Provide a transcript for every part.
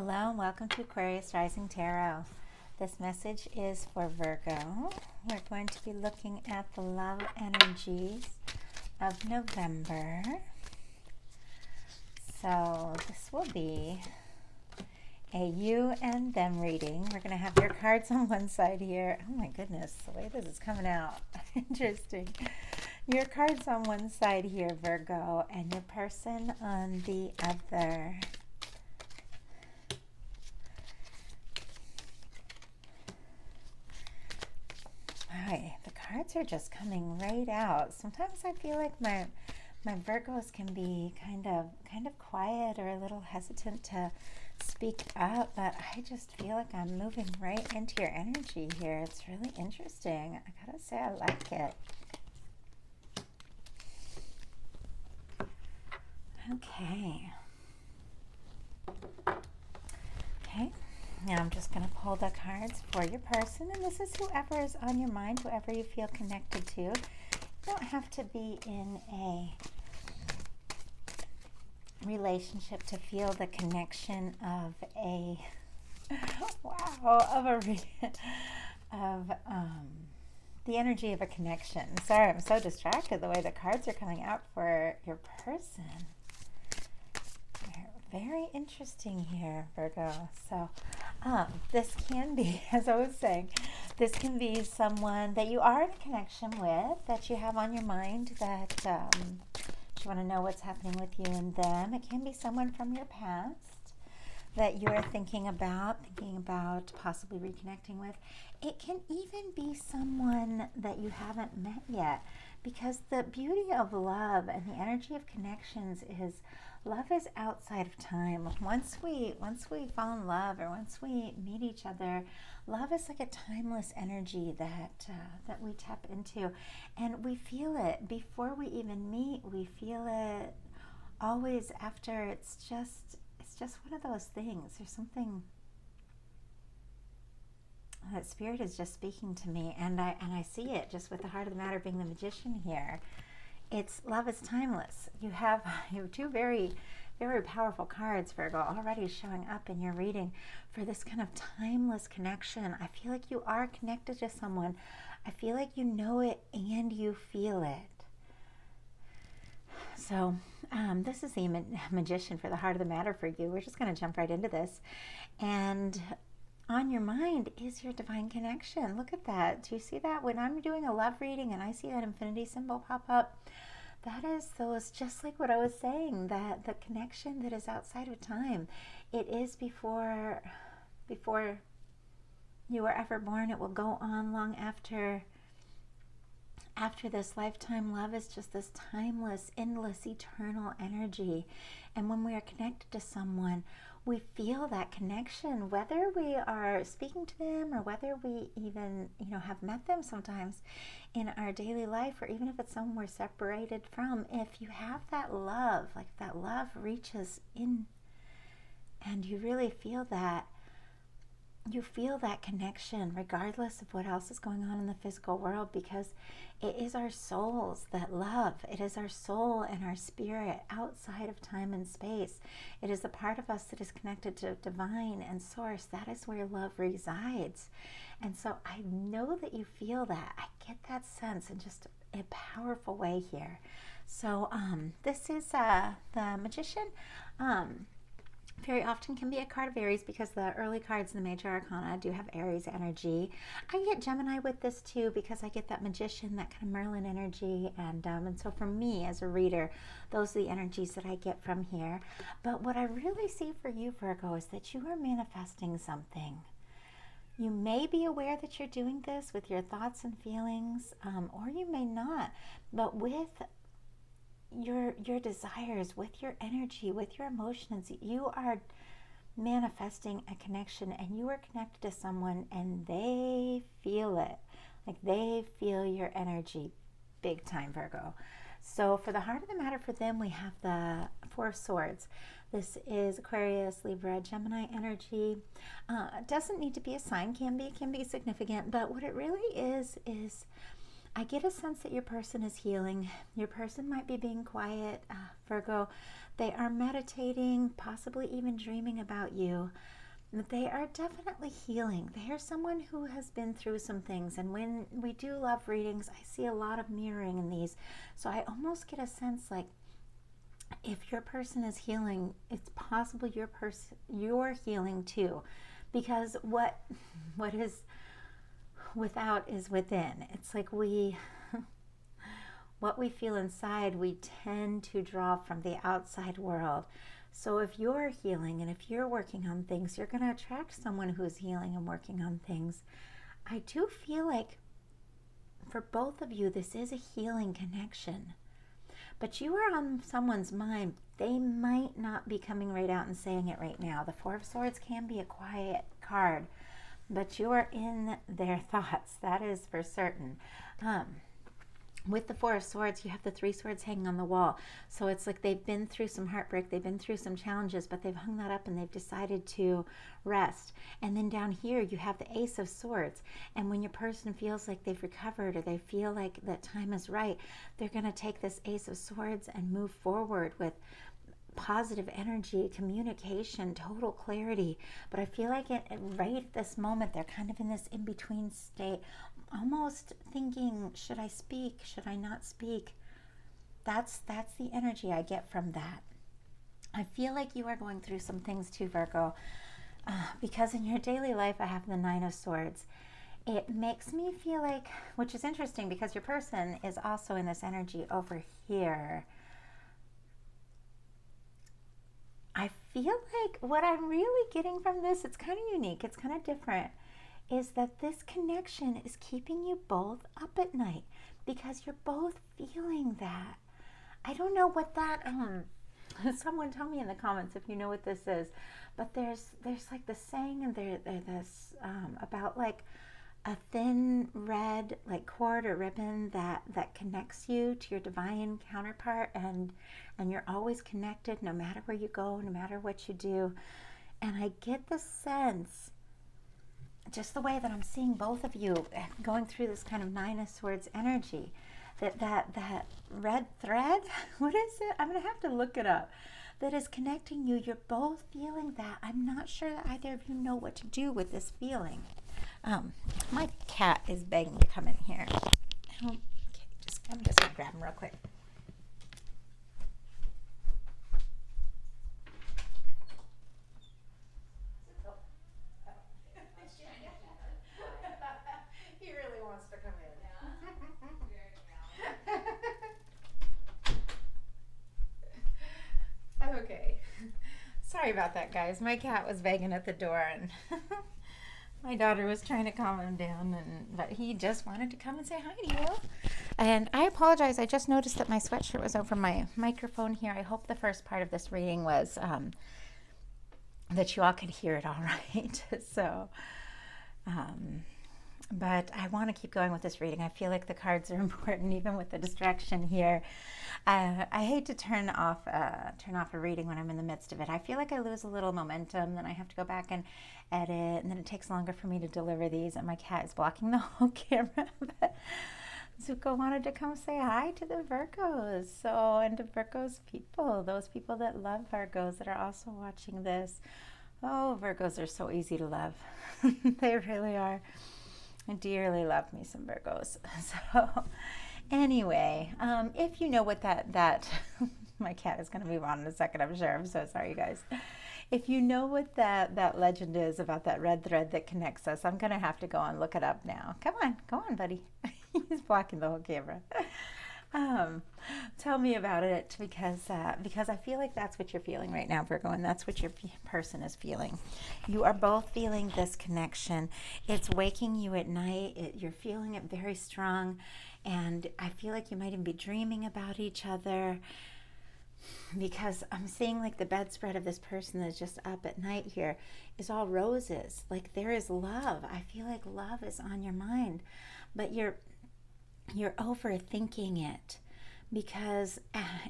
Hello and welcome to Aquarius Rising Tarot. This message is for Virgo. We're going to be looking at the love energies of November. So this will be a you and them reading. We're going to have your cards on one side here. Oh my goodness, the way this is coming out. Interesting. Your cards on one side here, Virgo, and your person on the other. Alright, the cards are just coming right out. Sometimes I feel like my Virgos can be kind of quiet or a little hesitant to speak up, but I just feel like I'm moving right into your energy here. It's really interesting. I gotta say I like it. Okay. Now I'm just going to pull the cards for your person, and this is whoever is on your mind, whoever you feel connected to. You don't have to be in a relationship to feel the connection of a the energy of a connection. Sorry, I'm so distracted the way the cards are coming out for your person. Very interesting here, Virgo. So this can be, as I was saying, this can be someone that you are in a connection with, that you have on your mind, that you want to know what's happening with you and them. It can be someone from your past that you're thinking about possibly reconnecting with. It can even be someone that you haven't met yet, because the beauty of love and the energy of connections is love is outside of time. Once we fall in love, or once we meet each other, love is like a timeless energy that we tap into, and we feel it before we even meet. We feel it always after. It's just one of those things. There's something that Spirit is just speaking to me, and I see it just with the heart of the matter being the Magician here. It's love is timeless. You have two very, very powerful cards, Virgo, already showing up in your reading for this kind of timeless connection. I feel like you are connected to someone. I feel like you know it and you feel it. So this is the Magician for the heart of the matter for you. We're just going to jump right into this. And on your mind is your divine connection. Look at that. Do you see that? When I'm doing a love reading and I see that infinity symbol pop up, that is just like what I was saying, that the connection that is outside of time. It is before you were ever born. It will go on long after this lifetime. Love is just this timeless, endless, eternal energy. And when we are connected to someone, we feel that connection, whether we are speaking to them or whether we even, have met them sometimes in our daily life, or even if it's someone we're separated from. If you have that love, like that love reaches in, and you really feel that, you feel that connection regardless of what else is going on in the physical world, because it is our souls that love. It is our soul and our spirit outside of time and space. It is the part of us that is connected to divine and source. That is where love resides. And so I know that you feel that. I get that sense in just a powerful way here. So this is the Magician. Very often can be a card of Aries, because the early cards in the major arcana do have Aries energy. I get Gemini with this too, because I get that Magician, that kind of Merlin energy, and so for me as a reader, those are the energies that I get from here. But what I really see for you, Virgo, is that you are manifesting something. You may be aware that you're doing this with your thoughts and feelings, or you may not, but with your desires, with your energy, with your emotions, you are manifesting a connection, and you are connected to someone and they feel it. Like they feel your energy big time, Virgo. So for the heart of the matter for them, we have the Four of Swords. This is Aquarius, Libra, Gemini energy. It doesn't need to be a sign, can be significant, but what it really is I get a sense that your person is healing. Your person might be being quiet, Virgo. They are meditating, possibly even dreaming about you. They are definitely healing. They are someone who has been through some things. And when we do love readings, I see a lot of mirroring in these. So I almost get a sense like if your person is healing, it's possible you're healing too. Because what is without is within. It's like what we feel inside, we tend to draw from the outside world. So if you're healing and if you're working on things, you're going to attract someone who's healing and working on things. I do feel like for both of you, this is a healing connection. But you are on someone's mind. They might not be coming right out and saying it right now. The Four of Swords can be a quiet card, but you are in their thoughts. That is for certain. With the Four of Swords, you have the Three Swords hanging on the wall. So it's like they've been through some heartbreak, they've been through some challenges, but they've hung that up and they've decided to rest. And then down here, you have the Ace of Swords. And when your person feels like they've recovered or they feel like that time is right, they're going to take this Ace of Swords and move forward with positive energy, communication, total clarity. But I feel like right at this moment, they're kind of in this in-between state, almost thinking, should I speak? Should I not speak? That's the energy I get from that. I feel like you are going through some things too, Virgo, because in your daily life, I have the Nine of Swords. It makes me feel like, which is interesting because your person is also in this energy over here. I feel like what I'm really getting from this, it's kind of unique, it's kind of different, is that this connection is keeping you both up at night because you're both feeling that. I don't know what that, someone tell me in the comments if you know what this is, but there's like this saying and there's this about like a thin red like cord or ribbon that connects you to your divine counterpart, and you're always connected no matter where you go, no matter what you do. And I get the sense, just the way that I'm seeing both of you going through this kind of Nine of Swords energy, that red thread, what is it? I'm gonna have to look it up. That is connecting you. You're both feeling that. I'm not sure that either of you know what to do with this feeling. My cat is begging to come in here. Okay, I'm just gonna grab him real quick. He really wants to come in. Okay. Sorry about that, guys. My cat was begging at the door and my daughter was trying to calm him down, but he just wanted to come and say hi to you. And I apologize. I just noticed that my sweatshirt was over my microphone here. I hope the first part of this reading was that you all could hear it all right. So, but I want to keep going with this reading. I feel like the cards are important, even with the distraction here. I hate to turn off a reading when I'm in the midst of it. I feel like I lose a little momentum, then I have to go back and edit, and then it takes longer for me to deliver these, and my cat is blocking the whole camera. But Zuko wanted to come say hi to the Virgos, and to Virgos people, those people that love Virgos that are also watching this. Oh, Virgos are so easy to love. They really are. I dearly love me some Virgos. So anyway, if you know what that my cat is going to move on in a second, I'm sure. I'm so sorry, you guys. If you know what that legend is about that red thread that connects us, I'm going to have to go and look it up now. Come on, buddy. He's blocking the whole camera. Tell me about it because I feel like that's what you're feeling right now, Virgo, and that's what your person is feeling. You are both feeling this connection. It's waking you at night. You're feeling it very strong, and I feel like you might even be dreaming about each other, because I'm seeing like the bedspread of this person that's just up at night here is all roses. Like there is love. I feel like love is on your mind, but you're overthinking it because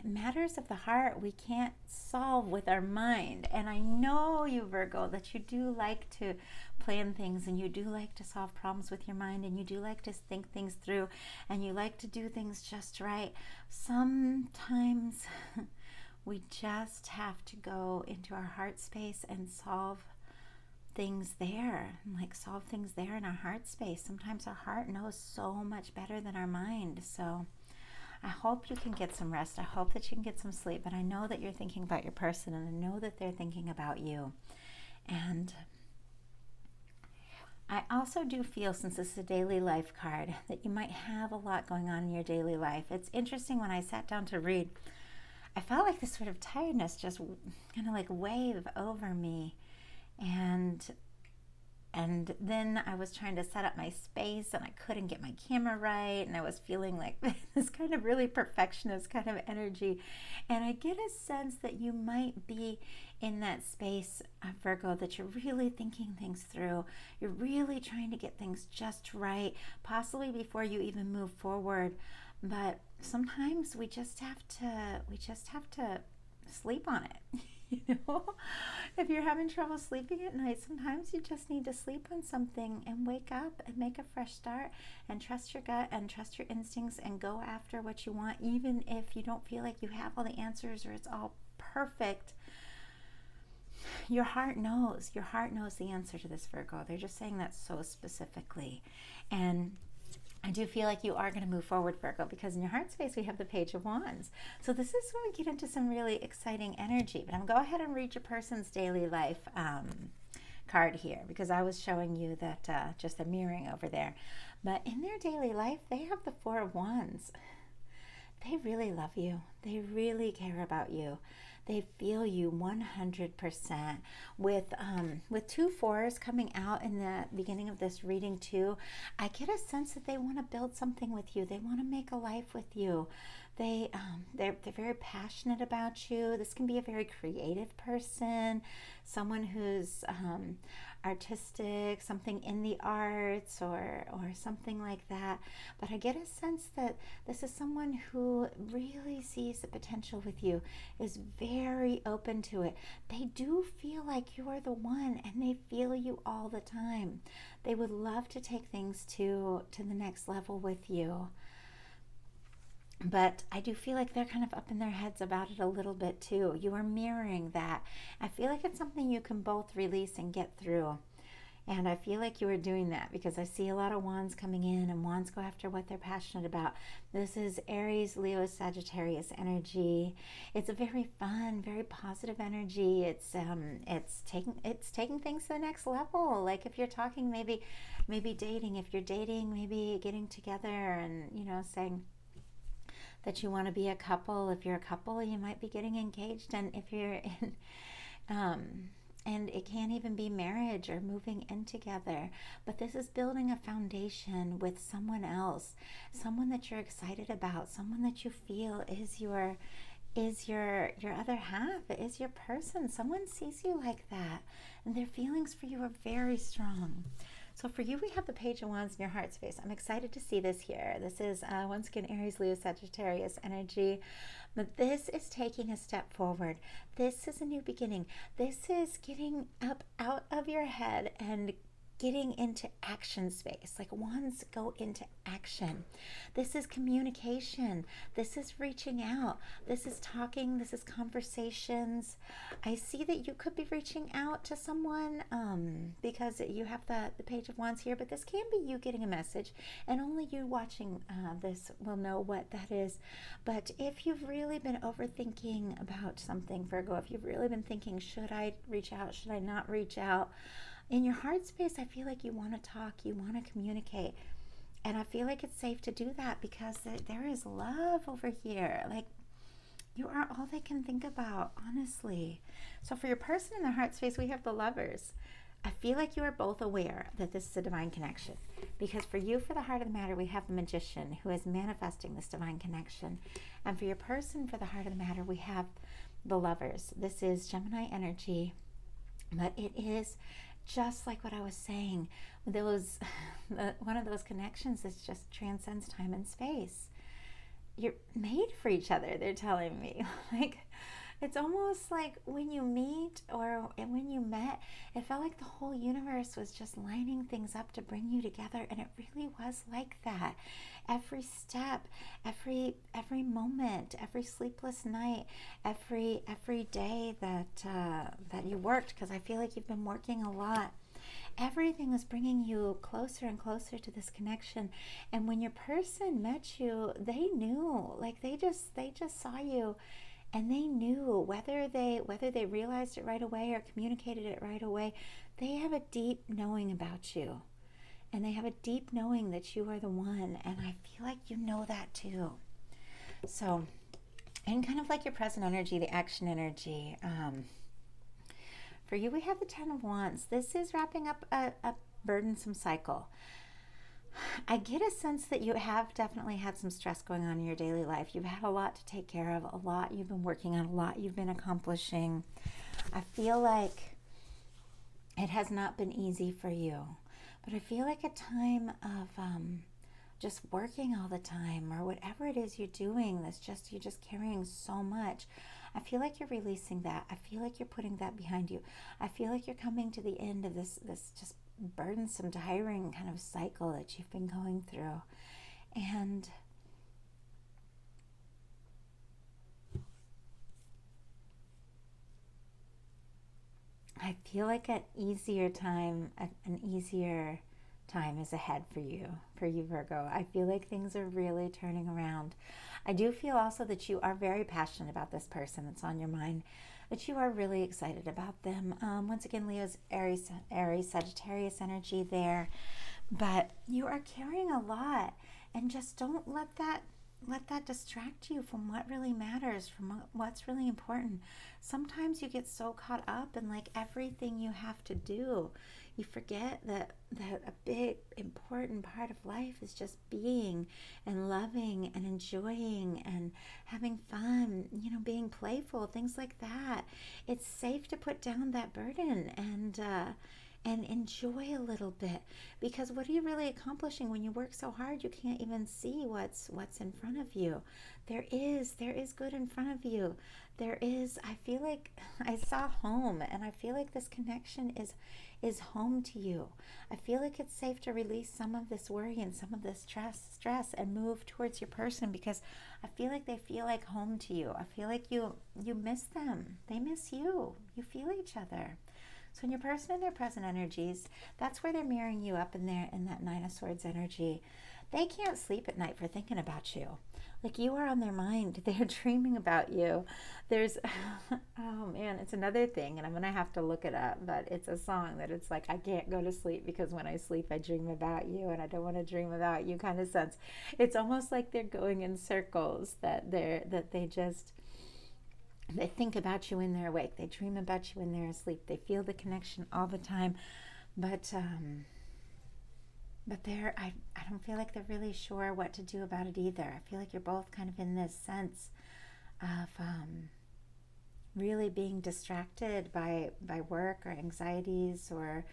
matters of the heart we can't solve with our mind. And I know you, Virgo, that you do like to plan things, and you do like to solve problems with your mind, and you do like to think things through, and you like to do things just right. Sometimes we just have to go into our heart space and solve things there, like solve things there in our heart space. Sometimes our heart knows so much better than our mind. So I hope you can get some rest. I hope that you can get some sleep. But I know that you're thinking about your person, and I know that they're thinking about you. And I also do feel, since this is a daily life card, that you might have a lot going on in your daily life. It's interesting, when I sat down to read, I felt like this sort of tiredness just kind of like wave over me. And then I was trying to set up my space, and I couldn't get my camera right, and I was feeling like this kind of really perfectionist kind of energy. And I get a sense that you might be in that space, Virgo, that you're really thinking things through. You're really trying to get things just right, possibly before you even move forward. But sometimes we just have to sleep on it. You know, if you're having trouble sleeping at night, sometimes you just need to sleep on something and wake up and make a fresh start and trust your gut and trust your instincts and go after what you want, even if you don't feel like you have all the answers or it's all perfect. Your heart knows. Your heart knows the answer to this, Virgo. They're just saying that so specifically. And I do feel like you are going to move forward, Virgo, because in your heart space we have the Page of Wands. So this is when we get into some really exciting energy. But I'm going to go ahead and read your person's daily life card here, because I was showing you that just the mirroring over there. But in their daily life, they have the Four of Wands. They really love you. They really care about you. They feel you 100%. With 2 4s coming out in the beginning of this reading too, I get a sense that they want to build something with you. They want to make a life with you. They're very passionate about you. This can be a very creative person, someone who's artistic, something in the arts or something like that. But I get a sense that this is someone who really sees the potential with you, is very open to it. They do feel like you are the one, and they feel you all the time. They would love to take things to the next level with you. But I do feel like they're kind of up in their heads about it a little bit too. You are mirroring that. I feel like it's something you can both release and get through. And I feel like you are doing that, because I see a lot of wands coming in, and wands go after what they're passionate about. This is Aries, Leo, Sagittarius energy. It's a very fun, very positive energy. It's taking things to the next level. Like if you're talking, maybe dating. If you're dating, maybe getting together and saying that you want to be a couple. If you're a couple, you might be getting engaged, and if you're in and it can't even be marriage or moving in together, but this is building a foundation with someone else, someone that you're excited about, someone that you feel is your other half, is your person. Someone sees you like that, and their feelings for you are very strong. So for you, we have the Page of Wands in your heart space. I'm excited to see this here. This is, once again, Aries, Leo, Sagittarius energy. But this is taking a step forward. This is a new beginning. This is getting up out of your head and getting into action space. Like wands go into action. This is communication. This is reaching out. This is talking. This is conversations. I see that you could be reaching out to someone because you have the Page of Wands here, but this can be you getting a message, and only you watching this will know what that is. But if you've really been overthinking about something, Virgo, if you've really been thinking, should I reach out? Should I not reach out? In your heart space, I feel like you want to talk, you want to communicate. And I feel like it's safe to do that, because there is love over here. Like, you are all they can think about, honestly. So for your person in the heart space, we have the Lovers. I feel like you are both aware that this is a divine connection, because for you, for the heart of the matter, we have the Magician, who is manifesting this divine connection. And for your person, for the heart of the matter, we have the Lovers. This is Gemini energy, but it is just like what I was saying. One of those connections that just transcends time and space. you're made for each other, they're telling me. Like, it's almost like when you meet or when you met, it felt like the whole universe was just lining things up to bring you together, and it really was like that. Every step, every moment, every sleepless night, every day that you worked, because I feel like you've been working a lot. Everything was bringing you closer and closer to this connection. And when your person met you, they knew, like they just saw you, and they knew, whether they realized it right away or communicated it right away, they have a deep knowing about you, and they have a deep knowing that you are the one. And I feel like you know that too. So, and kind of like your present energy, the action energy, for you, we have the Ten of Wands. This is wrapping up a burdensome cycle. I get a sense that you have definitely had some stress going on in your daily life. You've had a lot to take care of, a lot you've been working on, a lot you've been accomplishing. I feel like it has not been easy for you, but I feel like a time of just working all the time, or whatever it is you're doing, you're just carrying so much. I feel like you're releasing that. I feel like you're putting that behind you. I feel like you're coming to the end of this just burdensome, tiring kind of cycle that you've been going through. And I feel like an easier time is ahead for you, Virgo. I feel like things are really turning around. I do feel also that you are very passionate about this person that's on your mind, that you are really excited about them. Once again, Leo's Aries, Sagittarius energy there, but you are carrying a lot, and just don't let that distract you from what really matters, from what's really important. Sometimes you get so caught up in like everything you have to do, you forget that a big important part of life is just being and loving and enjoying and having fun, being playful, things like that. It's safe to put down that burden and enjoy a little bit, because what are you really accomplishing when you work so hard you can't even see what's in front of you? There is good in front of you. I feel like I saw home, and I feel like this connection is home to you. I feel like it's safe to release some of this worry and some of this stress and move towards your person, because I feel like they feel like home to you. I feel like you miss them. They miss you. You feel each other. So in your person and their present energies, that's where they're mirroring you up in that Nine of Swords energy. They can't sleep at night for thinking about you. Like, you are on their mind. They're dreaming about you. There's, oh man, it's another thing, and I'm going to have to look it up, but it's a song that it's like, I can't go to sleep because when I sleep, I dream about you, and I don't want to dream about you kind of sense. It's almost like they're going in circles, that they think about you when they're awake. They dream about you when they're asleep. They feel the connection all the time. But I don't feel like they're really sure what to do about it either. I feel like you're both kind of in this sense of really being distracted by work or anxieties or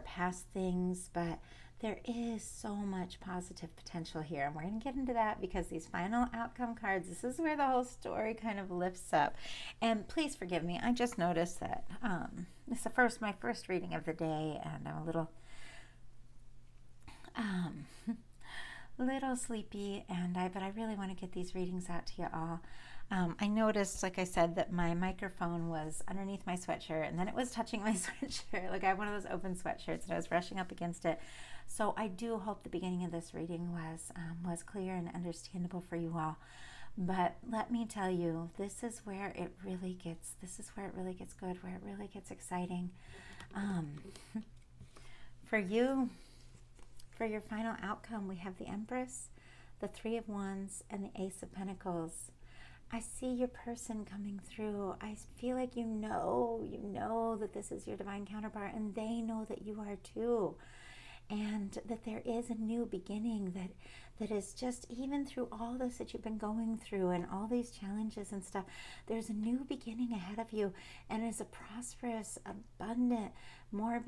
past things. But there is so much positive potential here, and we're going to get into that, because these final outcome cards, this is where the whole story kind of lifts up. And please forgive me, I just noticed that this is my first reading of the day, and I'm a little sleepy, but I really want to get these readings out to you all. I noticed, like I said, that my microphone was underneath my sweatshirt, and then it was touching my sweatshirt. Like, I have one of those open sweatshirts, and I was brushing up against it. So I do hope the beginning of this reading was clear and understandable for you all. But let me tell you, this is where it really gets good, where it really gets exciting. For you, for your final outcome, we have the Empress, the Three of Wands, and the Ace of Pentacles. I see your person coming through. I feel like you know that this is your divine counterpart, and they know that you are too. And that there is a new beginning that is just, even through all this that you've been going through and all these challenges and stuff, there's a new beginning ahead of you, and it's a prosperous, abundant, more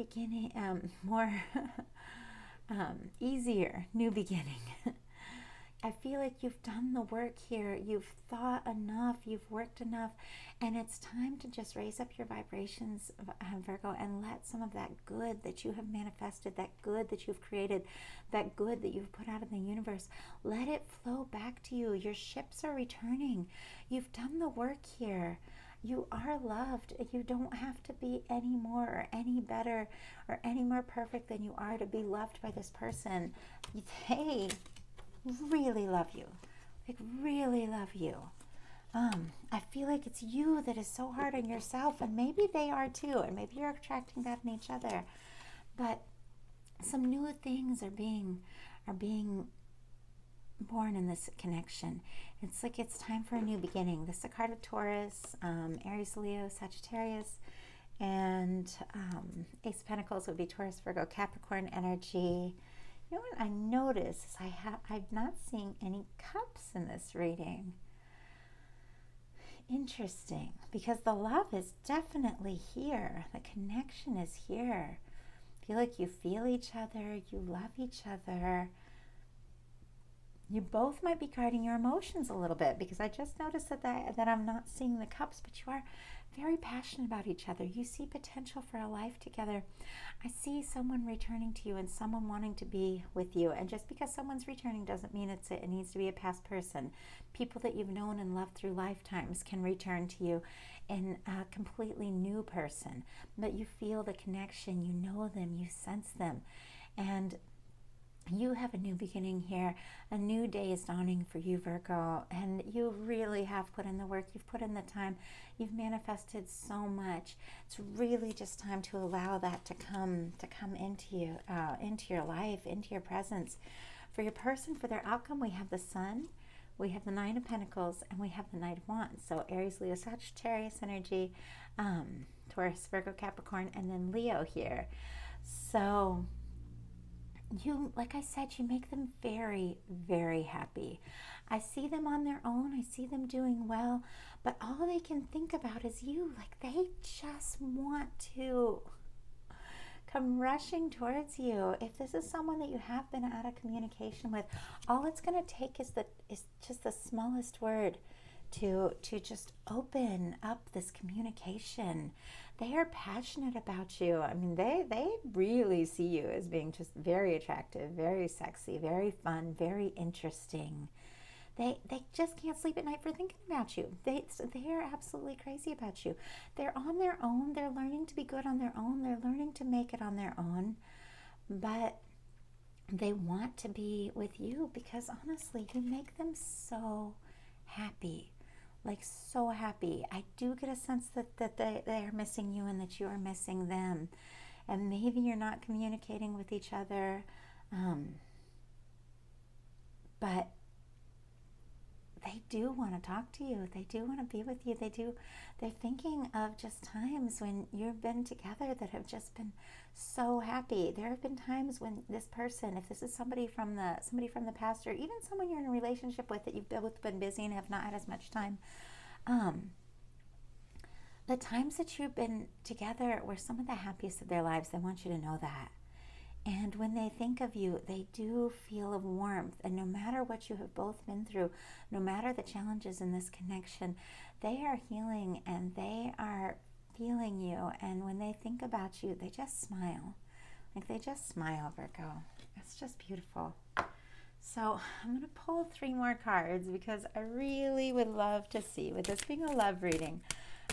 easier new beginning. I feel like you've done the work here. You've thought enough. You've worked enough. And it's time to just raise up your vibrations, Virgo, and let some of that good that you have manifested, that good that you've created, that good that you've put out in the universe, let it flow back to you. Your ships are returning. You've done the work here. You are loved. You don't have to be any more or any better or any more perfect than you are to be loved by this person. They really love you. Like, really love you. I feel like it's you that is so hard on yourself, and maybe they are too, and maybe you're attracting that in each other. But some new things are being born in this connection. It's like it's time for a new beginning. This is a card of Taurus, Aries, Leo, Sagittarius, and Ace of Pentacles would be Taurus, Virgo, Capricorn energy. You know what I notice is I'm not seeing any cups in this reading. Interesting, because the love is definitely here. The connection is here. I feel like you feel each other, you love each other. You both might be guarding your emotions a little bit, because I just noticed that I'm not seeing the cups, but you are very passionate about each other. You see potential for a life together. I see someone returning to you and someone wanting to be with you. And just because someone's returning doesn't mean it needs to be a past person. People that you've known and loved through lifetimes can return to you in a completely new person. But you feel the connection, you know them, you sense them. And you have a new beginning here. A new day is dawning for you, Virgo, and you really have put in the work. You've put in the time. You've manifested so much. It's really just time to allow that to come into you, into your life, into your presence. For your person, for their outcome, we have the Sun, we have the Nine of Pentacles, and we have the Knight of Wands. So Aries, Leo, Sagittarius energy, Taurus, Virgo, Capricorn, and then Leo here. So you, like I said, you make them very, very happy. I see them on their own. I see them doing well, but all they can think about is you. Like, they just want to come rushing towards you. If this is someone that you have been out of communication with, all it's going to take is just the smallest word to just open up this communication. They are passionate about you. I mean, they really see you as being just very attractive, very sexy, very fun, very interesting. They just can't sleep at night for thinking about you. They are absolutely crazy about you. They're on their own. They're learning to be good on their own. They're learning to make it on their own. But they want to be with you because, honestly, you make them so happy. Like, so happy. I do get a sense that they are missing you and that you are missing them. And maybe you're not communicating with each other. But they do want to talk to you. They do want to be with you. They're thinking of just times when you've been together that have just been so happy. There have been times when this person, if this is somebody from the past, or even someone you're in a relationship with that you've both been busy and have not had as much time, the times that you've been together were some of the happiest of their lives. They want you to know that. And when they think of you, they do feel a warmth. And no matter what you have both been through, no matter the challenges in this connection, they are healing and they are feeling you. And when they think about you, they just smile. Like, they just smile, Virgo. It's just beautiful. So I'm going to pull 3 more cards because I really would love to see, with this being a love reading,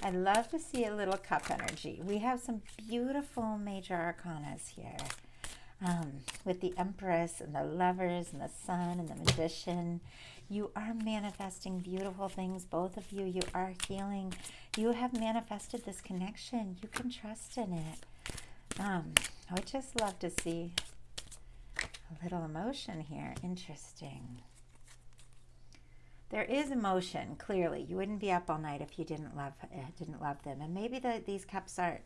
I'd love to see a little cup energy. We have some beautiful major arcanas here. With the Empress and the Lovers and the Sun and the Magician. You are manifesting beautiful things, both of you. You are healing. You have manifested this connection. You can trust in it. I would just love to see a little emotion here. Interesting. There is emotion, clearly. You wouldn't be up all night if you didn't love them. And maybe these cups aren't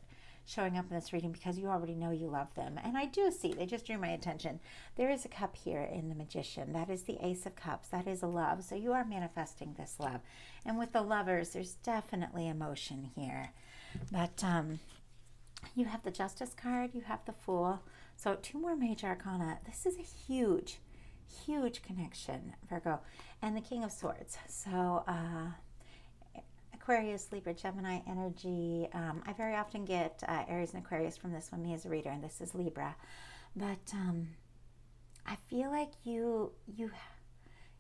showing up in this reading because you already know you love them. And I do see, they just drew my attention. There is a cup here in the Magician. That is the Ace of Cups. That is a love. So you are manifesting this love. And with the Lovers, there's definitely emotion here. But you have the Justice card. You have the Fool. So 2 more major arcana. This is a huge, huge connection, Virgo. And the King of Swords. So Aquarius, Libra, Gemini energy. I very often get Aries and Aquarius from this one, me as a reader, and this is Libra. But I feel like you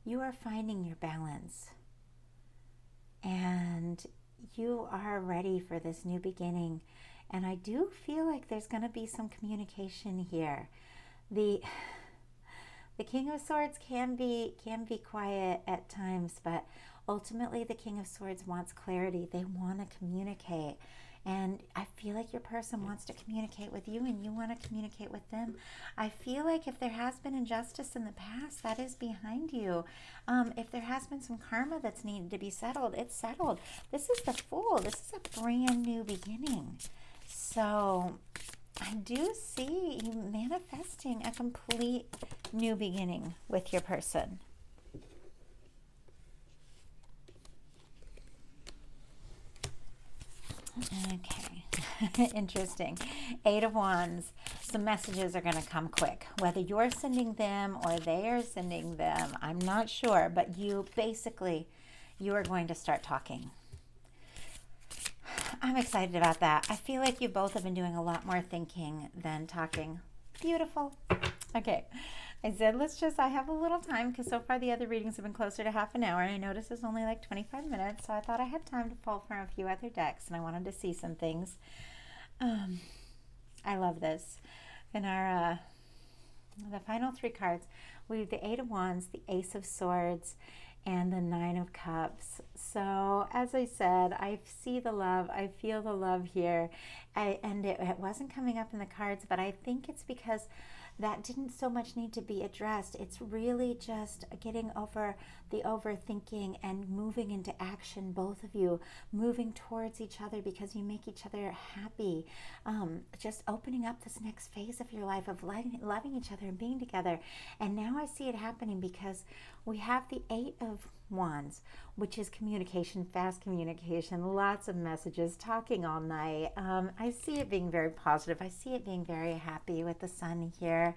are finding your balance, and you are ready for this new beginning. And I do feel like there's going to be some communication here. The King of Swords can be quiet at times, but ultimately the King of Swords wants clarity. They want to communicate. And I feel like your person wants to communicate with you and you want to communicate with them. I feel like if there has been injustice in the past, that is behind you. If there has been some karma that's needed to be settled, it's settled. This is the Fool. This is a brand new beginning. So I do see you manifesting a complete new beginning with your person. Okay, interesting. Eight of Wands. Some messages are going to come quick. Whether you're sending them or they are sending them, I'm not sure, but you are going to start talking. I'm excited about that. I feel like you both have been doing a lot more thinking than talking. Beautiful. Okay. I said, I have a little time because so far the other readings have been closer to half an hour. And I noticed it's only like 25 minutes. So I thought I had time to pull from a few other decks and I wanted to see some things. I love this. In our, the final three cards, we have the Eight of Wands, the Ace of Swords, and the Nine of Cups. So as I said, I see the love, I feel the love here. And it wasn't coming up in the cards, but I think it's because that didn't so much need to be addressed. It's really just getting over the overthinking and moving into action, both of you, moving towards each other because you make each other happy. Just opening up this next phase of your life of loving each other and being together. And now I see it happening because we have the Eight of Wands, which is communication, fast communication, lots of messages, talking all night. I see it being very positive. I see it being very happy with the Sun here.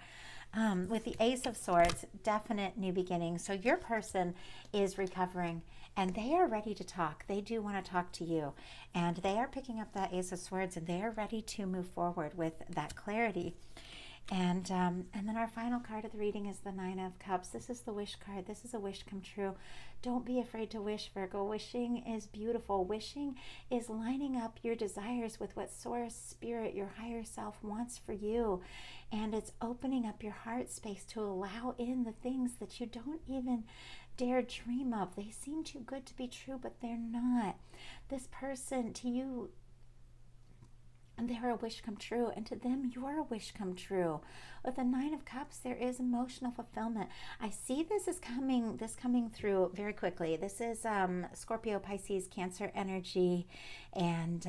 With the Ace of Swords, definite new beginning. So your person is recovering and they are ready to talk. They do want to talk to you and they are picking up that Ace of Swords and they are ready to move forward with that clarity. And then our final card of the reading is the Nine of Cups. This is the wish card. This is a wish come true. Don't be afraid to wish, Virgo. Wishing is beautiful. Wishing is lining up your desires with what Source, Spirit, your higher self wants for you. And it's opening up your heart space to allow in the things that you don't even dare dream of. They seem too good to be true, but they're not. This person, to you, and they're a wish come true, and to them you're a wish come true. With the Nine of Cups, there is emotional fulfillment. I see this coming through very quickly. This is Scorpio, Pisces, Cancer energy, and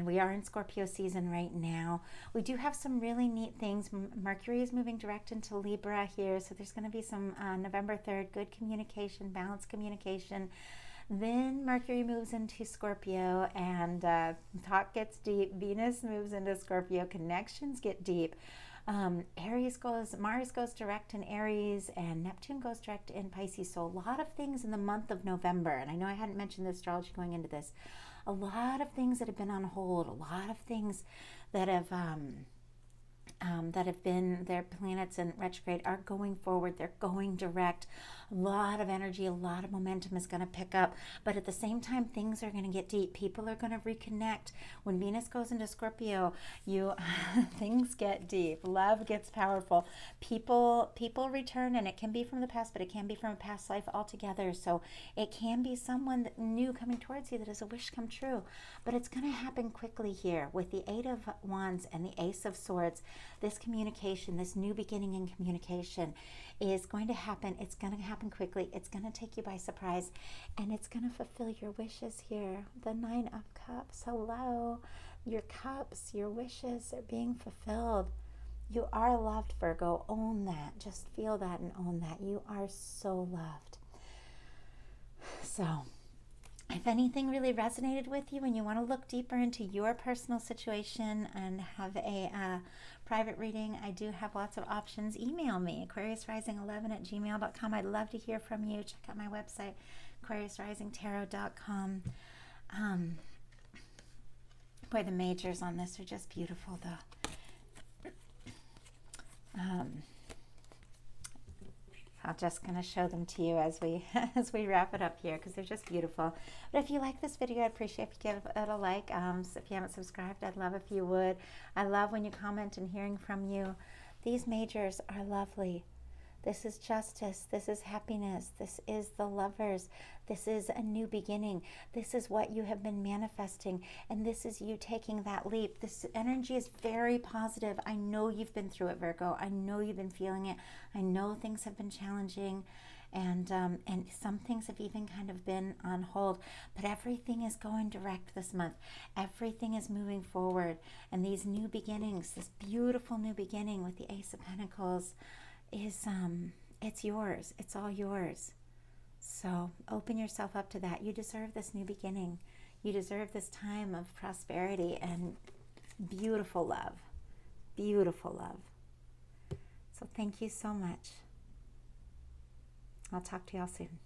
we are in Scorpio season right now. We do have some really neat things. Mercury is moving direct into Libra here, so there's going to be some November 3rd, good communication, balanced communication. Then Mercury moves into Scorpio and talk gets deep. Venus moves into Scorpio. Connections get deep. Mars goes direct in Aries and Neptune goes direct in Pisces. So a lot of things in the month of November. And I know I hadn't mentioned the astrology going into this. A lot of things that have been on hold. A lot of things that have been their planets in retrograde are going forward. They're going direct. A lot of energy, a lot of momentum is going to pick up. But at the same time, things are going to get deep. People are going to reconnect. When Venus goes into Scorpio, things get deep. Love gets powerful. People return, and it can be from the past, but it can be from a past life altogether. So it can be someone new coming towards you that is a wish come true. But it's going to happen quickly here with the Eight of Wands and the Ace of Swords. This communication, this new beginning in communication is going to happen. It's going to happen quickly. It's going to take you by surprise, and it's going to fulfill your wishes here. The Nine of Cups. Hello. Your cups, your wishes are being fulfilled. You are loved, Virgo. Own that. Just feel that and own that. You are so loved. So If anything really resonated with you and you want to look deeper into your personal situation and have a private reading, I do have lots of options. Email me, aquariusrising11@gmail.com. I'd love to hear from you. Check out my website, aquariusrisingtarot.com. Boy, the majors on this are just beautiful, though. I'm just going to show them to you as we wrap it up here, because they're just beautiful. But if you like this video, I'd appreciate if you give it a like. If you haven't subscribed, I'd love if you would. I love when you comment and hearing from you. These majors are lovely. This is justice. This is happiness. This is the lovers. This is a new beginning. This is what you have been manifesting. And this is you taking that leap. This energy is very positive. I know you've been through it, Virgo. I know you've been feeling it. I know things have been challenging. And some things have even kind of been on hold. But everything is going direct this month. Everything is moving forward. And these new beginnings, this beautiful new beginning with the Ace of Pentacles, is it's yours. It's all yours. So open yourself up to that. You deserve this new beginning. You deserve this time of prosperity and beautiful love. Beautiful love. So thank you so much. I'll talk to y'all soon.